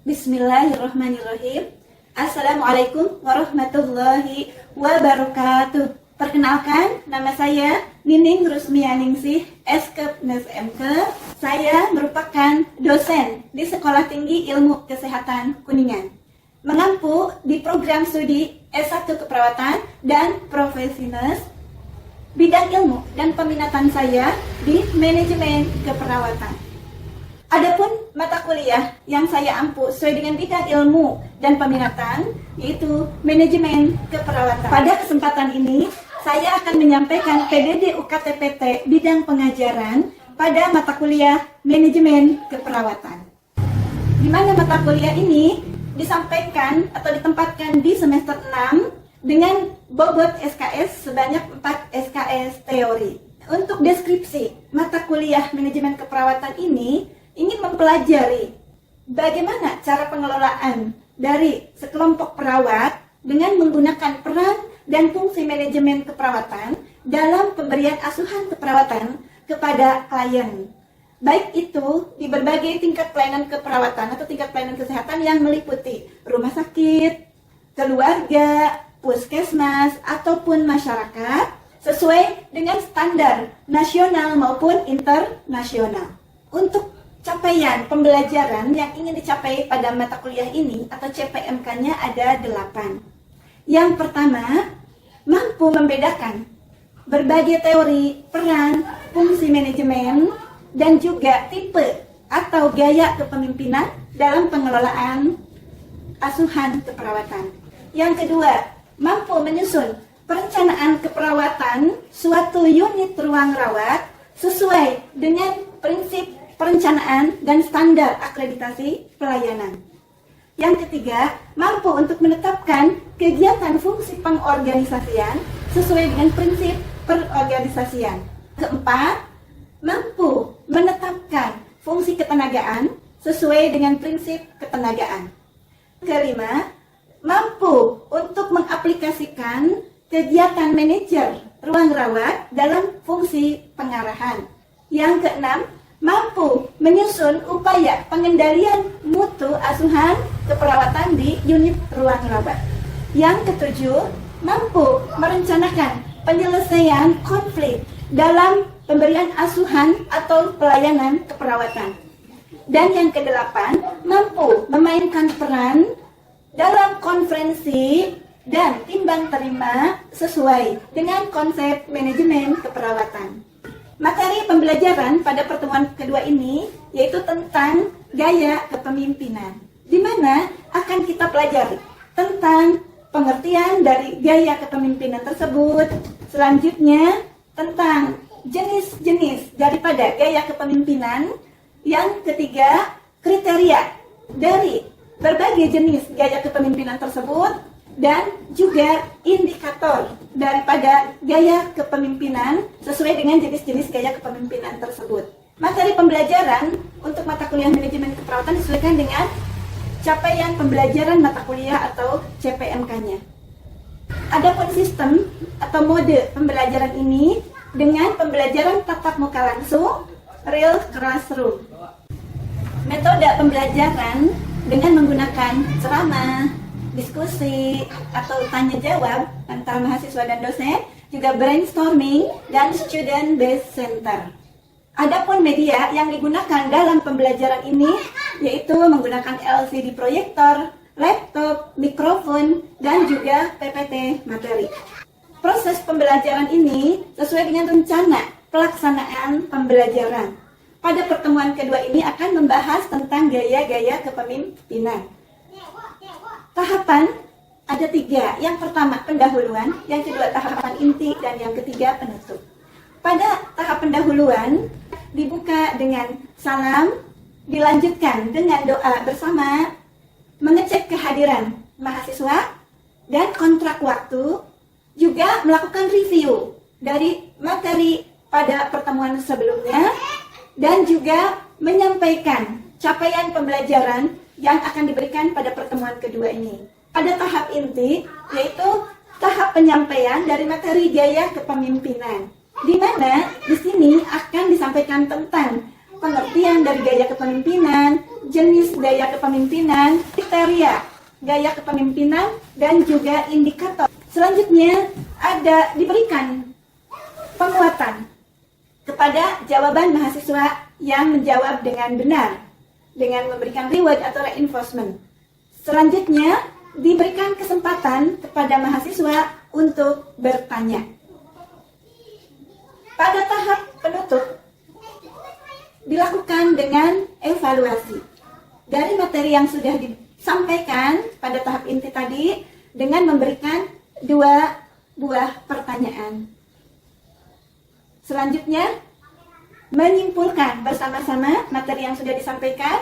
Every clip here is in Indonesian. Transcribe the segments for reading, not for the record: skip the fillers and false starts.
Bismillahirrahmanirrahim. Assalamualaikum warahmatullahi wabarakatuh. Perkenalkan, nama saya Nining Rusmianingsih, Eskep NSMK. Saya merupakan dosen di Sekolah Tinggi Ilmu Kesehatan Kuningan. Mengampu di program studi S1 Keperawatan dan Profesinus. Bidang ilmu dan peminatan saya di Manajemen Keperawatan. Adapun mata kuliah yang saya ampu sesuai dengan bidang ilmu dan peminatan, yaitu Manajemen Keperawatan. Pada kesempatan ini, saya akan menyampaikan PDD UKT-PT bidang pengajaran pada mata kuliah Manajemen Keperawatan. Di mana mata kuliah ini disampaikan atau ditempatkan di semester 6 dengan bobot SKS sebanyak 4 SKS teori. Untuk deskripsi mata kuliah Manajemen Keperawatan ini ingin mempelajari bagaimana cara pengelolaan dari sekelompok perawat dengan menggunakan peran dan fungsi manajemen keperawatan dalam pemberian asuhan keperawatan kepada klien. Baik itu di berbagai tingkat pelayanan keperawatan atau tingkat pelayanan kesehatan yang meliputi rumah sakit, keluarga, puskesmas, ataupun masyarakat sesuai dengan standar nasional maupun internasional. Untuk capaian pembelajaran yang ingin dicapai pada mata kuliah ini atau CPMK-nya ada 8. Yang pertama, mampu membedakan berbagai teori, peran, fungsi manajemen, dan juga tipe atau gaya kepemimpinan dalam pengelolaan asuhan keperawatan. Yang kedua, mampu menyusun perencanaan keperawatan suatu unit ruang rawat sesuai dengan prinsip perencanaan dan standar akreditasi pelayanan. Yang ketiga, mampu untuk menetapkan kegiatan fungsi pengorganisasian sesuai dengan prinsip perorganisasian. Keempat, mampu menetapkan fungsi ketenagaan sesuai dengan prinsip ketenagaan. Kelima, mampu untuk mengaplikasikan kegiatan manajer ruang rawat dalam fungsi pengarahan. Yang keenam, mampu menyusun upaya pengendalian mutu asuhan keperawatan di unit ruang rawat. Yang ketujuh, mampu merencanakan penyelesaian konflik dalam pemberian asuhan atau pelayanan keperawatan. Dan yang kedelapan, mampu memainkan peran dalam konferensi dan timbang terima sesuai dengan konsep manajemen keperawatan. Materi pembelajaran pada pertemuan kedua ini yaitu tentang gaya kepemimpinan, di mana akan kita pelajari tentang pengertian dari gaya kepemimpinan tersebut. Selanjutnya tentang jenis-jenis daripada gaya kepemimpinan. Yang ketiga, kriteria dari berbagai jenis gaya kepemimpinan tersebut, dan juga indikator daripada gaya kepemimpinan sesuai dengan jenis-jenis gaya kepemimpinan tersebut. Materi pembelajaran untuk mata kuliah manajemen keperawatan disesuaikan dengan capaian pembelajaran mata kuliah atau CPMK-nya. Adapun sistem atau mode pembelajaran ini dengan pembelajaran tatap muka langsung, real classroom. Metode pembelajaran dengan menggunakan ceramah, diskusi, atau tanya jawab antara mahasiswa dan dosen, juga brainstorming dan student based center. Adapun media yang digunakan dalam pembelajaran ini yaitu menggunakan LCD proyektor, laptop, mikrofon, dan juga PPT materi. Proses pembelajaran ini sesuai dengan rencana pelaksanaan pembelajaran. Pada pertemuan kedua ini akan membahas tentang gaya-gaya kepemimpinan. Tahapan ada 3. Yang pertama pendahuluan, yang kedua tahapan inti, dan yang ketiga penutup. Pada tahap pendahuluan dibuka dengan salam, dilanjutkan dengan doa bersama, mengecek kehadiran mahasiswa, dan kontrak waktu, juga melakukan review dari materi pada pertemuan sebelumnya, dan juga menyampaikan capaian pembelajaran yang akan diberikan pada pertemuan kedua ini. Pada tahap inti, yaitu tahap penyampaian dari materi gaya kepemimpinan, di mana di sini akan disampaikan tentang pengertian dari gaya kepemimpinan, jenis gaya kepemimpinan, kriteria gaya kepemimpinan, dan juga indikator. Selanjutnya diberikan penguatan kepada jawaban mahasiswa yang menjawab dengan benar dengan memberikan reward atau reinforcement. Selanjutnya diberikan kesempatan kepada mahasiswa untuk bertanya. Pada tahap penutup dilakukan dengan evaluasi dari materi yang sudah disampaikan pada tahap inti tadi dengan memberikan 2 buah pertanyaan. Selanjutnya menyimpulkan bersama-sama materi yang sudah disampaikan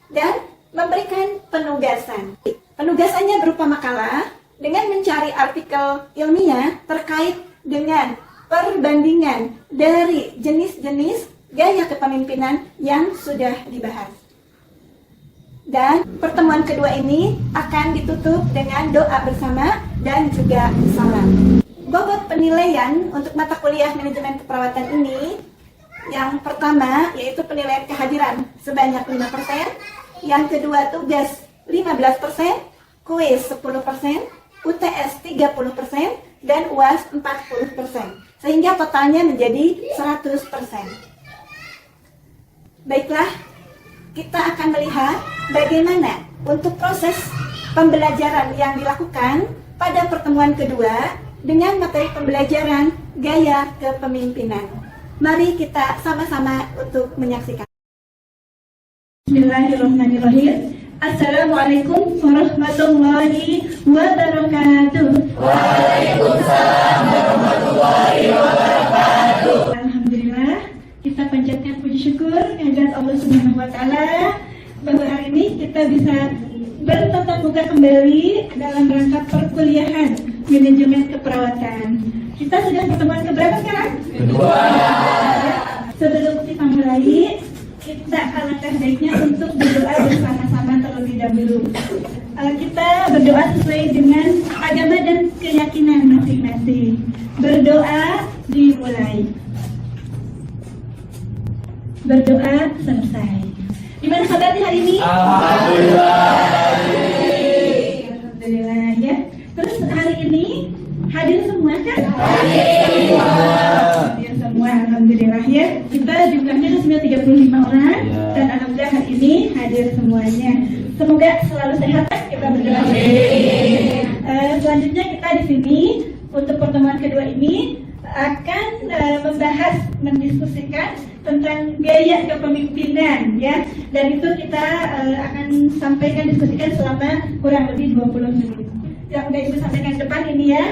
dan memberikan penugasan. Penugasannya berupa makalah dengan mencari artikel ilmiah terkait dengan perbandingan dari jenis-jenis gaya kepemimpinan yang sudah dibahas. Dan pertemuan kedua ini akan ditutup dengan doa bersama dan juga salam. Bobot penilaian untuk mata kuliah manajemen keperawatan ini, yang pertama yaitu penilaian kehadiran sebanyak 5%, yang kedua tugas 15%, kuis 10%, UTS 30%, dan UAS 40%, sehingga totalnya menjadi 100%. Baiklah, kita akan melihat bagaimana untuk proses pembelajaran yang dilakukan pada pertemuan kedua dengan materi pembelajaran gaya kepemimpinan. Mari kita sama-sama untuk menyaksikan. Bismillahirrahmanirrahim. Assalamualaikum warahmatullahi wabarakatuh. Waalaikumsalam warahmatullahi wabarakatuh. Alhamdulillah, kita panjatkan puji syukur kehadirat Allah Subhanahu wa taala bahwa hari ini kita bisa bertatap muka kembali dalam rangka perkuliahan manajemen keperawatan. Kita sudah pertemuan keberapa sekarang? Kedua. Sebelum kita mulai, kita alangkah baiknya untuk berdoa bersama-sama terlebih dahulu. Kita berdoa sesuai dengan agama dan keyakinan masing-masing. Berdoa dimulai. Berdoa selesai. Gimana kabarnya hari ini? Alhamdulillah. Alhamdulillah ya. Terus hari ini hadir semua kan? Hadir semua, alhamdulillah ya. Kita jumlahnya sudah 35 orang dan alhamdulillah hari ini hadir semuanya. Semoga selalu sehat, kita berdoa. Selanjutnya kita di sini untuk pertemuan kedua ini akan mendiskusikan tentang gaya kepemimpinan ya, dan itu kita akan diskusikan selama kurang lebih 20 menit. Yang udah Ibu sampaikan depan ini ya.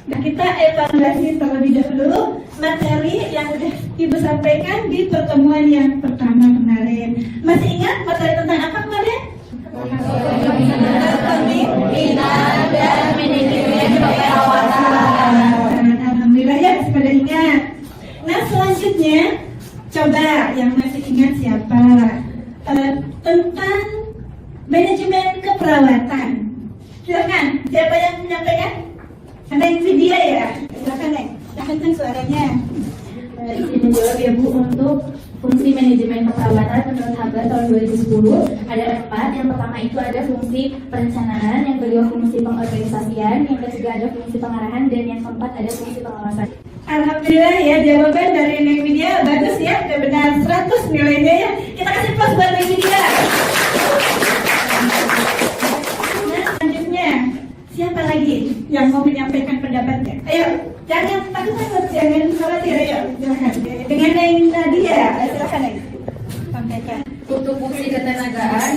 Nah, kita evaluasi terlebih dahulu materi yang sudah Ibu sampaikan di pertemuan yang pertama kemarin. Masih ingat materi tentang apa kemarin? Kepemimpinan dan manajemen keperawatan. Alhamdulillah ya, masih pada ingat. Nah, selanjutnya coba yang masih ingat siapa? Tentang manajemen keperawatan. Silakan, siapa yang menyampaikan? Ada yang video ya? Silakan Neng, kencang suaranya. Izin menjawab ya Bu, untuk fungsi manajemen keperawatan menurut Haber tahun 2010 ada 4. Yang pertama itu ada fungsi perencanaan, yang kedua fungsi pengorganisasian, yang ketiga ada fungsi pengarahan, dan yang keempat ada fungsi pengawasan. Alhamdulillah ya, jawaban dari Neng Widya bagus ya, udah benar 100 nilainya ya. Kita kasih plus buat Neng Widya. Nah, selanjutnya siapa lagi yang mau menyampaikan pendapatnya? Ayo, jangan takut-takut, jangan khawatir, ayo silakan. Dengan Neng Nadia, silakan Neng sampaikan. Untuk fungsi ketenagaan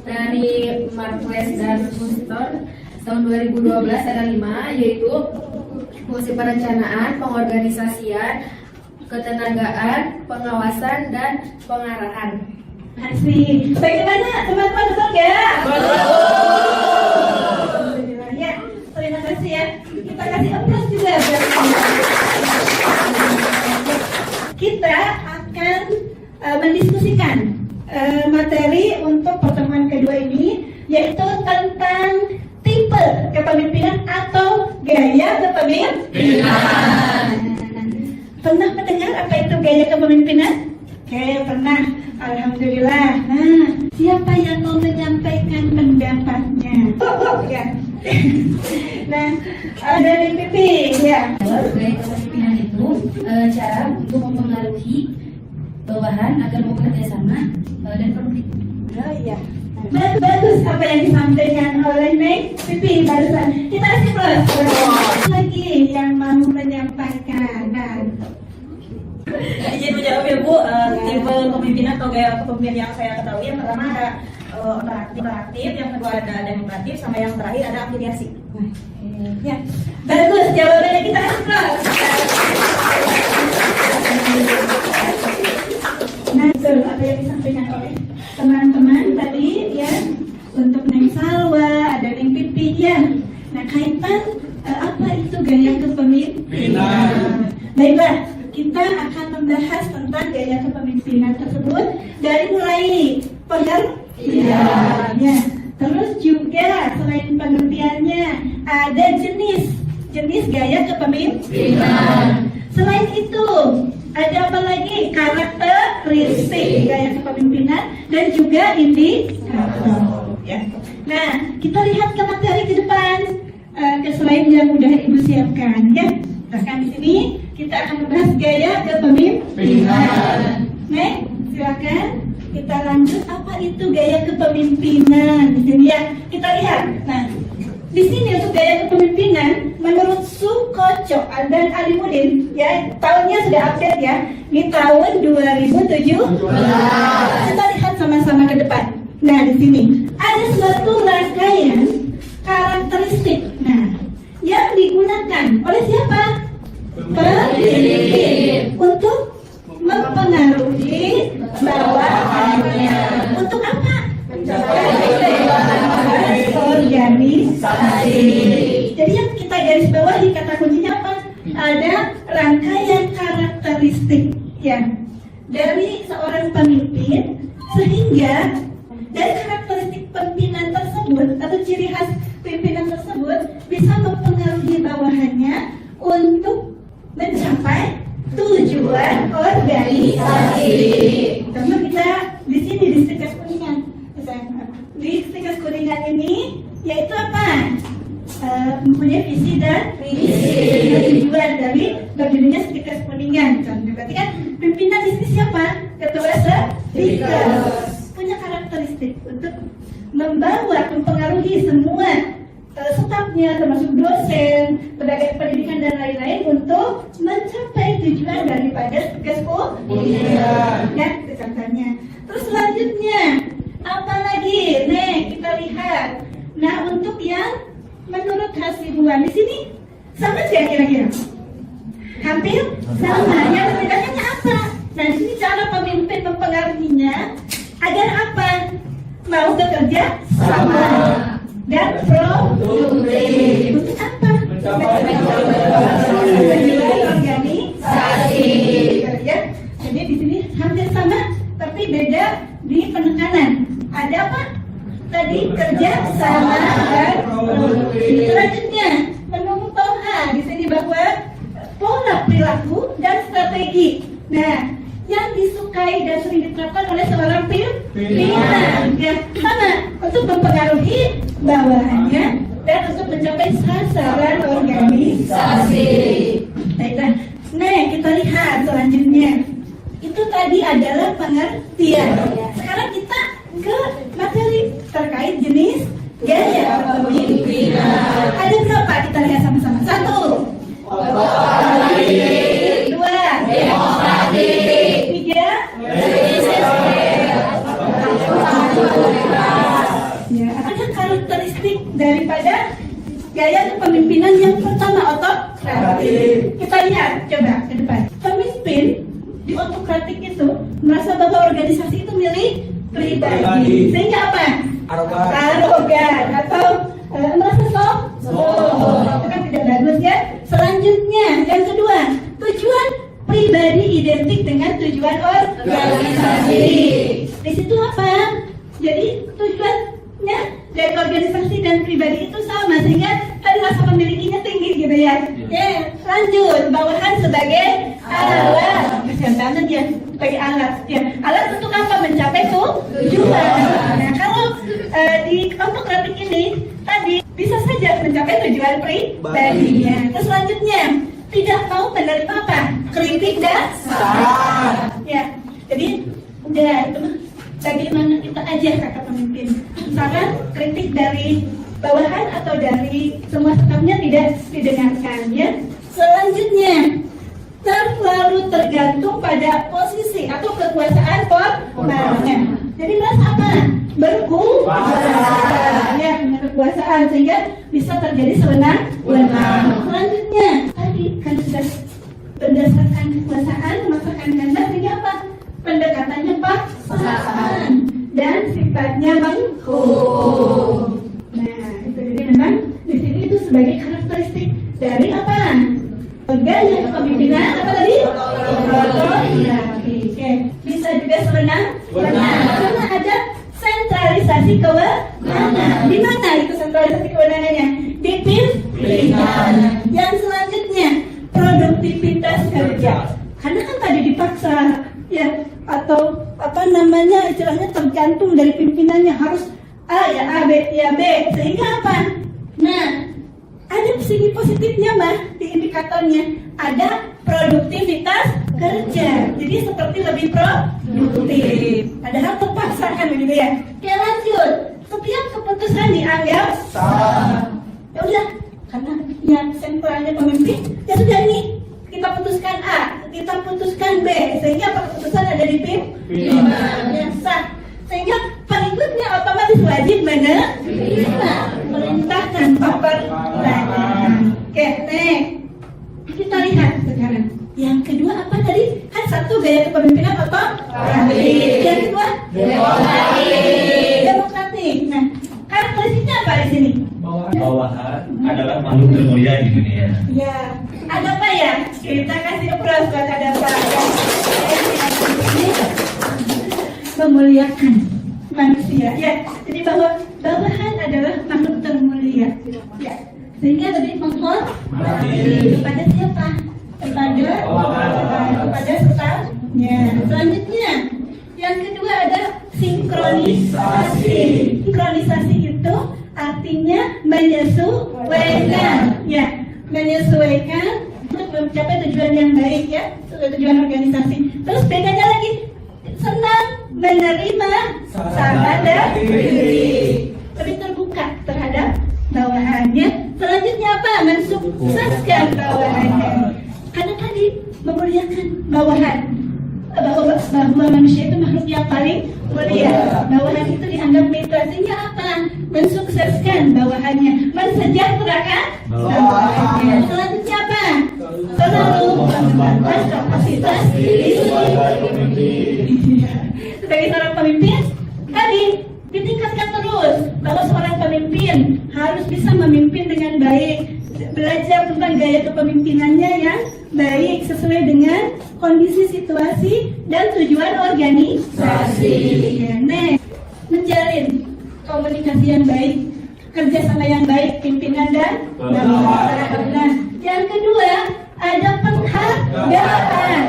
dari Marquez dan Mustor tahun 2012 ada 5, yaitu fungsi perencanaan, pengorganisasian, ketenagaan, pengawasan, dan pengarahan. Asik. Bagaimana teman-teman, betul nggak? Alhamdulillah ya. Terima kasih ya. Kita kasih aplaus juga. Kita akan mendiskusikan materi untuk pertemuan kedua ini, yaitu tentang tipe kepemimpinan atau gaya kepemimpinan. Pernah mendengar apa itu gaya kepemimpinan? Oke, pernah. Alhamdulillah. Nah, Siapa yang mau menyampaikan pendapatnya? Ya. Nah, dari Pipi, ya. Sebagai kepemimpinan itu cara untuk mempengaruhi bawahan agar mau kerjasama dan produktif. Oh iya. Bagus apa yang disampaikan oleh Neng Pipi barusan. Kita kasih plus. Lagi yang mau menyampaikan. Nah, Izin menjawab ya Bu, tipe kepemimpinan atau gaya kepemimpinan yang saya ketahui yang pertama ada operatif, yang kedua ada demokratif, sama yang terakhir ada afiliasi. ya. Bagus jawabannya, kita kasih plus. Nah, betul apa yang disampaikan oleh teman-teman tadi ya, untuk Neng Salwa, ada Neng Pipi ya. Nah, kaitan apa itu gaya kepemimpinan? Baiklah, kita akan membahas tentang gaya kepemimpinan tersebut dari mulai pengertian ya. Terus juga selain pengertiannya ada jenis gaya kepemimpinan. Selain itu ada apa lagi? Karakteristik gaya kepemimpinan dan juga indikator. Ya. Nah, kita lihat ke materi ke depan. Selain yang udah Ibu siapkan ya. Bahkan di sini kita akan membahas gaya kepemimpinan. Nek, silakan kita lanjut. Apa itu gaya kepemimpinan? Di sini ya kita lihat. Nah, di sini untuk gaya kepemimpinan menurut Sukoco dan Alimudin ya, tahunnya sudah update ya. Ini tahun 2017. Kita lihat sama-sama ke depan. Nah, di sini ada suatu rangkaian karakteristik. Nah, yang digunakan oleh siapa? Pemimpin untuk mempengaruhi bawahannya. Untuk apa? Organisasi. Jadi yang kita garis bawahi kata kuncinya apa? Ada rangkaian karakteristik ya dari seorang pemimpin, sehingga dari karakteristik pimpinan tersebut atau ciri khas pimpinan tersebut bisa mempengaruhi bawahannya untuk mencapai tujuan organisasi. Contoh kita di sini di stiker kuningan, di stiker kuningan ini yaitu apa? Mempunyai visi dan misi, tujuan dari berdirinya stiker kuningan. Contoh berarti kan pimpinan di sini siapa? Ketua stiker. Punya karakteristik untuk mempengaruhi semua stafnya, termasuk dosen, tenaga pendidikan dan lain-lain untuk mencapai tujuan daripada tugas kuliah. Ya, itu contohnya. Terus selanjutnya apa lagi? Nih kita lihat. Nah, untuk yang menurut Hasibuan di sini sama nggak kira-kira? Hampir sama. Yang bedanya apa? Nah, di sini cara pemimpin mempengaruhinya agar apa? Mau bekerja sama dan produktif. Untuk apa? Tujuan organisasi. Ya. Jadi di sini hampir sama, tapi beda di penekanan. Ada apa? Tadi kerja sama dan produktif. Selanjutnya menumbuhkan di sini bahwa pola perilaku dan strategi. Nah, yang disukai dan sering diterapkan oleh seorang pimpinan ya, sama untuk mempengaruhi bawahannya dan untuk mencapai sasaran organisasi. Baiklah, nah kita lihat selanjutnya. Itu tadi adalah pengertian. Sekarang kita ke materi terkait jenis gaya kepemimpinan. Ada berapa? Kita lihat sama-sama. 1. Otoritatif. 2. Demokratis. 3. Ya, ada karakteristik daripada gaya kepemimpinan yang pertama, otokratik. Kita lihat coba ke depan. Pemimpin di otokratik itu merasa bahwa organisasi itu milik pribadi, sehingga apa? Arogan atau merasa sombong. Itu kan tidak bagus ya. Selanjutnya yang kedua, tujuan pribadi identik dengan tujuan organisasi. Di situ apa? Jadi tujuannya dari organisasi dan pribadi itu sama, sehingga tadi rasa memilikinya tinggi gitu ya. Lanjut, bawahan sebagai alat. Kasihan banget ya, sebagai alat. Ya, alat untuk apa? Mencapai tujuan. untuk grafik ini tadi bisa saja mencapai tujuan pribadinya. Terus selanjutnya tidak mau menerima apa? Kritik dan saran. Ya, jadi udah itu mah bagaimana kita aja kakak pemimpin. Misalkan kritik dari bawahan atau dari semua stafnya tidak didengarkan ya. Selanjutnya terlalu tergantung pada posisi atau kekuasaan formalnya. Jadi merasa apa? Berkuasa ya, punya kekuasaan sehingga bisa terjadi sewenang-wenang. Selanjutnya tadi kan sudah berdasarkan kekuasaan memaksakan kehendak sehingga apa? Pendekatannya paksaan dan sifatnya menghukum. Nah, itu jadi memang di sini itu sebagai karakteristik dari apa? Gaya kepemimpinan apa tadi? Oke. Bisa juga sewenang-wenang karena ada sentralisasi kewenangan. Di mana itu sentralisasi kewenangannya? Di pimpinan. Yang selanjutnya produktivitas kerja. Karena kan tadi dipaksa ya, atau apa namanya istilahnya tergantung dari pimpinannya harus A ya A, B ya B, sehingga apa? Nah, ada segi positifnya mbak di indikatornya, ada produktivitas kerja, jadi seperti lebih produktif, padahal terpaksa kan begitu ya. Oke lanjut, setiap keputusan dianggap sah. Ya udah, karena yang sentralnya pemimpin, ya sudah nih kita putuskan A, kita putuskan B, sehingga keputusan ada di pimpinan yang sah, sehingga pengikutnya otomatis wajib menerima perintah tanpa pertanyaan. Oke, kita lihat sekarang. Yang kedua apa tadi? Kan satu gaya kepemimpinan apa? Yang kedua demokratik. Nah, karakteristiknya apa di sini? Bawahan adalah makhluk termulia di dunia. Ya, ada apa ya? Kita kasih applause buat ada apa? Memuliakan manusia. Ya, jadi bahwa bawahan adalah makhluk termulia. Ya, sehingga lebih menghormati kepada siapa? Kepada stafnya. Selanjutnya, yang kedua ada sinkronisasi. Sinkronisasi itu artinya menyesuaikan, ya, menyesuaikan untuk mencapai tujuan yang baik ya, tujuan organisasi. Terus bedanya lagi, senang menerima saran dari lebih terbuka terhadap bawahannya. Selanjutnya apa? Mensukseskan bawahannya. Karena tadi memuliakan bawahan, bahwa manusia itu makhluk yang paling mulia. Bawahan itu dianggap mitra, sehingga apa? Mensukseskan bawahannya, mensejahterakan bawahannya. Selanjutnya apa? Selalu mengembangkan kapasitas diri sebagai seorang pemimpin. Tadi ditingkatkan terus bahwa seorang pemimpin harus bisa memimpin dengan baik, belajar tentang gaya kepemimpinannya yang baik sesuai dengan kondisi, situasi, dan tujuan organisasi. Next, menjalin komunikasi yang baik, kerjasama yang baik, pimpinan dan bawahan. Yang kedua, ada penghargaan.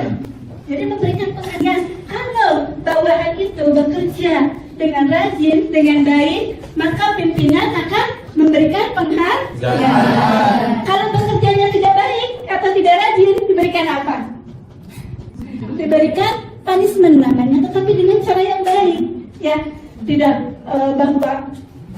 Jadi memberikan penghargaan. Kalau bawahan itu bekerja dengan rajin, dengan baik, maka pimpinan akan memberikan penghargaan. Kalau bekerjanya tidak baik atau tidak rajin, diberikan apa? Diberikan punishment namanya, tetapi dengan cara yang baik. Ya, tidak bahwa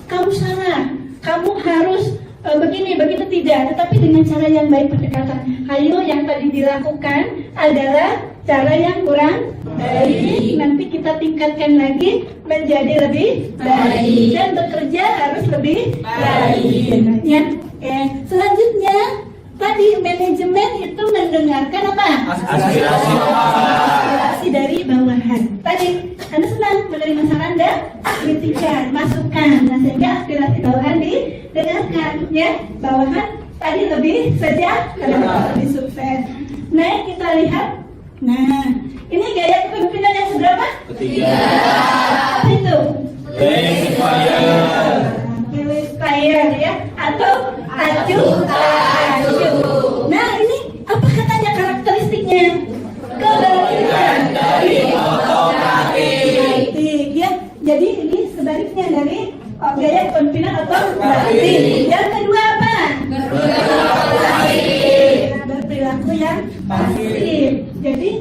kamu salah, kamu harus begini, begitu, tidak, tetapi dengan cara yang baik, pendekatan. Ayo, yang tadi dilakukan adalah cara yang kurang baik, nanti kita tingkatkan lagi menjadi lebih baik, dan bekerja harus lebih baik. Ya, selanjutnya tadi manajemen itu mendengarkan apa? Aspirasi dari bawahan. Tadi Anda senang menerima saran dan kritikan, masukan, nah, sehingga aspirasi bawahan didengarkan. Ya, bawahan tadi lebih sejahtera, lebih sukses. Nah, kita lihat. Nah, ini gaya kepemimpinan yang seberapa? Ketiga. Apa itu? Inspire ya, atau acuh. Nah, ini apa katanya karakteristiknya? Kebalikan dari otomatik. Ya, jadi ini sebaliknya dari Oh, gaya kepemimpinan otoritatif. Yang kedua apa? Berperilaku yang pasif. Jadi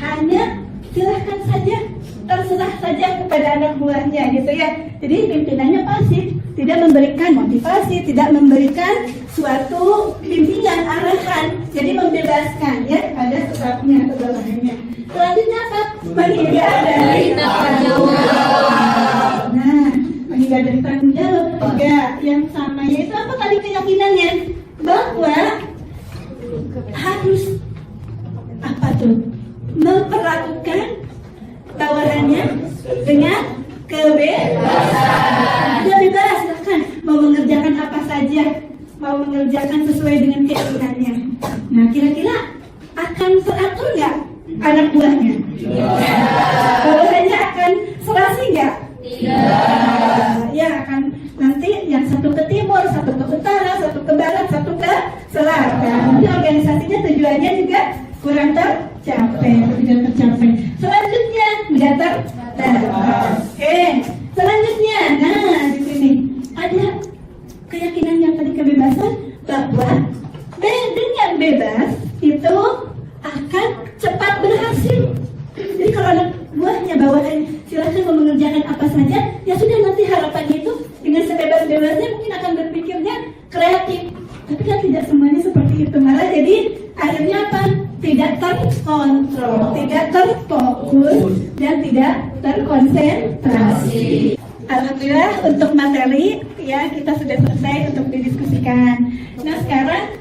hanya silahkan saja, terserah saja kepada anak buahnya gitu ya. Jadi pimpinannya pasif, tidak memberikan motivasi, tidak memberikan suatu bimbingan arahan. Jadi membebaskan ya, ada sebabnya atau sebagainya. Selanjutnya apa? Menghindar dari tanggung jawab. Nah, menghindar dari tanggung jawab. Tiga, yang sama yaitu apa tadi keyakinannya? Bahwa harus apa tuh? Memperlakukan tawarannya dengan kebebasan. Dia bebas, silahkan mau mengerjakan apa saja, mau mengerjakan sesuai dengan keinginannya. Nah, kira-kira akan teratur nggak anak buahnya? Bawahannya akan serasi nggak? Ya, akan nanti yang satu ke timur, satu ke utara, satu ke barat, satu ke selatan. Nanti organisasinya tujuannya juga kurang tercapai, tidak tercapai. Selanjutnya nggak tercapai. Oke, selanjutnya, nah di sini ada keyakinan yang tadi kebebasan bahwa dengan bebas itu akan cepat berhasil. Jadi kalau anak buahnya bawahan silahkan mau mengerjakan apa saja, ya sudah nanti harapannya itu dengan sebebas-bebasnya mungkin akan berpikirnya kreatif. Tapi kan tidak semuanya seperti itu, malah jadi akhirnya apa? Tidak terkontrol, tidak terfokus, dan tidak terkonsentrasi. Alhamdulillah untuk materi ya kita sudah selesai untuk didiskusikan. Nah sekarang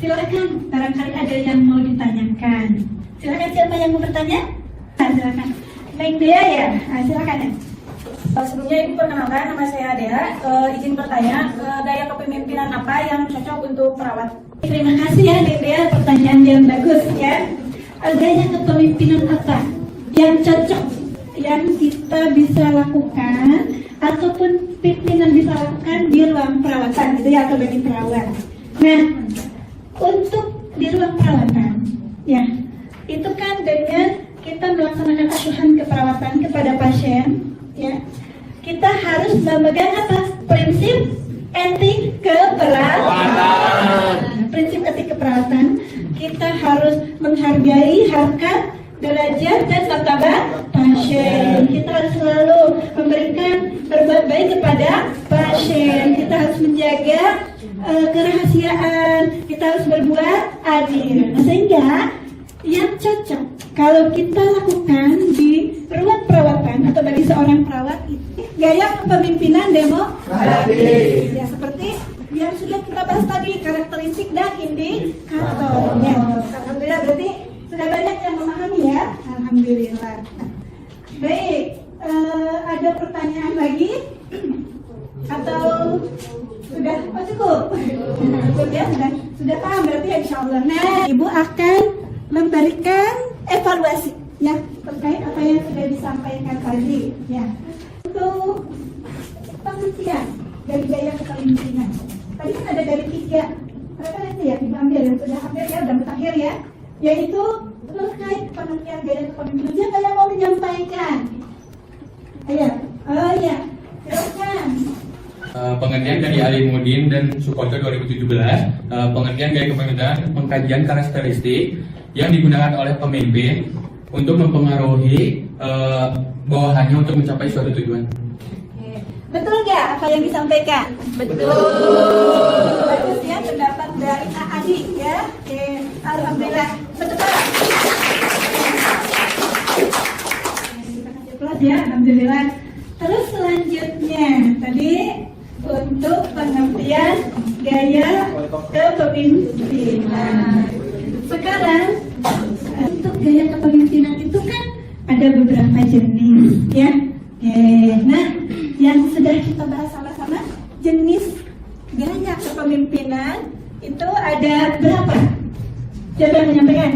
silakan barangkali ada yang mau ditanyakan. Silakan, siapa yang mau bertanya? Nah, silakan. Neng Dea ya, nah, silakan ya. Sebelumnya Ibu perkenalkan, nama saya Dea. Izin bertanya, gaya kepemimpinan apa yang cocok untuk perawat? Terima kasih ya Neng Dea, pertanyaan yang bagus ya. Gaya kepemimpinan apa yang cocok, yang kita bisa lakukan ataupun pimpinan bisa lakukan di ruang perawatan gitu ya, atau bagi perawat. Nah, untuk di ruang perawatan ya, itu kan dengan kita melaksanakan asuhan keperawatan kepada pasien ya, kita harus memegang apa? Prinsip etik keperawatan. Prinsip etik keperawatan, kita harus menghargai harkat, derajat dan martabat pasien. Kita harus selalu memberikan berbuat baik kepada pasien. Kita harus menjaga kerahasiaan. Kita harus berbuat adil. Nah, sehingga yang cocok kalau kita lakukan di ruang perawatan atau bagi seorang perawat itu gaya kepemimpinan demokratis. Ya seperti yang sudah kita bahas tadi, karakteristik dan indikatornya. Alhamdulillah berarti sudah banyak yang memahami ya. Alhamdulillah. Baik, ada pertanyaan lagi atau sudah? Oh cukup. Cukup ya, sudah paham berarti ya, insya Allah. Nah, Ibu akan memberikan evaluasi ya terkait apa yang sudah disampaikan tadi ya. Untuk pengertian dari gaya kepemimpinan tadi kan ada dari 3. Berapa nanti ya Ibu ambil yang sudah ambil ya, udah terakhir ya, yaitu terkait pengertian gaya kepemimpinan. Siapa yang mau menyampaikan? Ayo, oh ya, silakan. Pengertian dari Alimuddin dan Sukoto 2017, pengertian gaya kepemimpinan, pengkajian karakteristik yang digunakan oleh pemimpin untuk mempengaruhi bawahannya untuk mencapai suatu tujuan. Betul nggak apa yang disampaikan? Betul. Bagus ya pendapat dari Adi ya. Oke, alhamdulillah. Betul. Kita kasih plus ya, alhamdulillah. Terus selanjutnya tadi untuk pengertian gaya kepemimpinan. Sekarang untuk gaya kepemimpinan itu kan ada beberapa jenis ya. Nah, yang sudah kita bahas sama-sama jenis gaya kepemimpinan itu ada berapa? Siapa yang menyampaikan?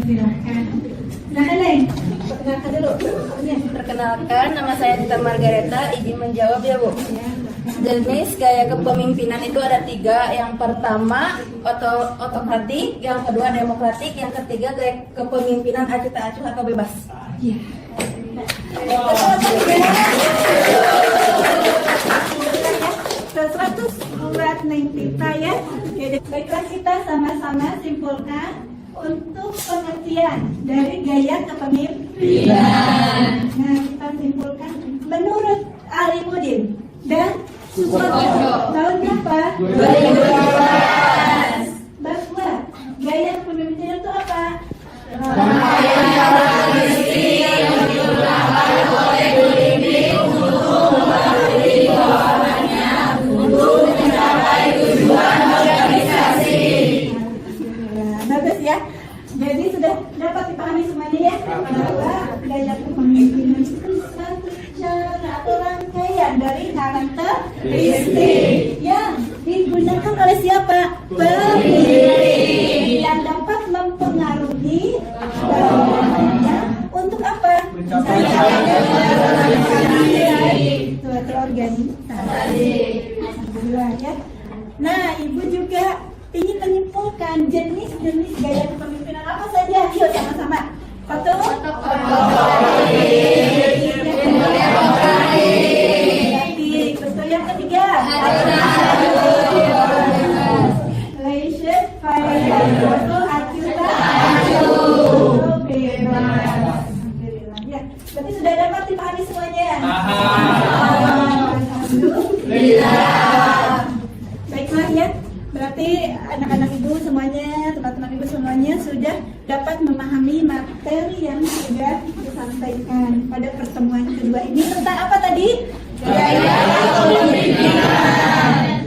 Silakan. Silakan Neng. Perkenalkan dulu. Perkenalkan, nama saya Tita Margareta. Izin menjawab ya Bu. Jenis gaya kepemimpinan itu ada 3. Yang pertama otokratik, yang kedua demokratik, yang ketiga gaya kepemimpinan acuh tak acuh atau bebas. Iya. Baiklah, kita sama-sama simpulkan untuk pengertian dari gaya kepemimpinan. Nah, kita simpulkan menurut Alimuddin dan Sukoto tahun berapa? 2012. Bahwa gaya kepemimpinan itu apa? Bagus ya. Jadi sudah dapat dipahami semuanya ya bahwa gaya kepemimpinan itu satu cara atau rangkaian dari karakteristik yang digunakan oleh siapa? Pemimpin yang dapat mempengaruhi bawahannya untuk apa? Suatu organisasi. Alhamdulillah ya. Nah, Ibu juga ingin menyimpulkan jenis-jenis gaya kepemimpinan apa saja. Yuk sama-sama. Satu. Demokratik. Betul. Yang ketiga. Alhamdulillah ya. Berarti sudah dapat dipahami semuanya. Alhamdulillah. Baiklah ya. Berarti anak-anak ibu semuanya, teman-teman ibu semuanya sudah dapat memahami materi yang sudah disampaikan pada pertemuan kedua ini tentang apa tadi? Gaya kepemimpinan.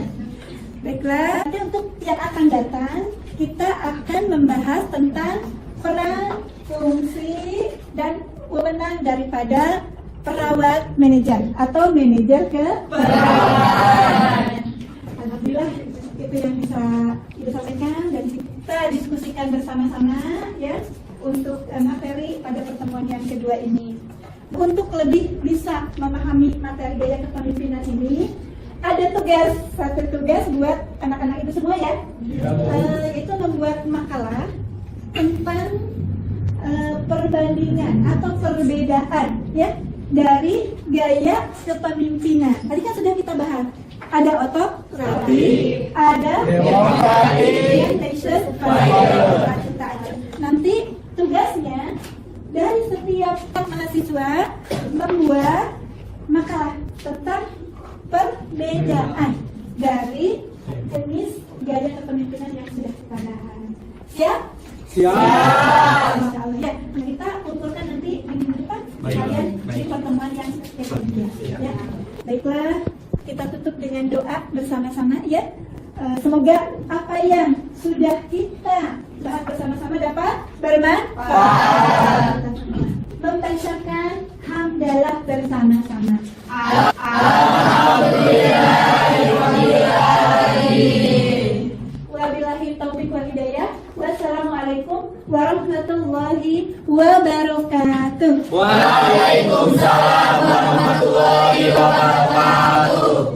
Baiklah, nanti untuk yang akan datang kita akan membahas tentang peran, fungsi, dan wewenang daripada perawat manajer atau manajer keperawatan. Alhamdulillah itu yang bisa kita sampaikan dan kita diskusikan bersama-sama ya untuk materi pada pertemuan yang kedua ini. Untuk lebih bisa memahami materi gaya kepemimpinan ini, ada satu tugas buat anak-anak itu semua ya, yaitu membuat makalah tentang perbandingan atau perbedaan ya dari gaya kepemimpinan. Tadi kan sudah kita bahas. Ada otokratik, ada demokratik, nanti tugasnya dari setiap mahasiswa membuat makalah tentang perbedaan dari jenis gaya kepemimpinan yang sudah kita bahas. Siap? Siap. Insya Allah ya. Kita kumpulkan nanti minggu depan kalian di pertemuan yang ketiga. Ya. Baiklah, kita tutup dengan doa bersama-sama ya. Semoga apa yang sudah kita bahas bersama-sama dapat bermanfaat. Membacakan hamdalah bersama-sama. Wabillahi taufiq wal hidayah. Wassalamualaikum warahmatullahi wabarakatuh. Waalaikumsalam warahmatullahi wabarakatuh.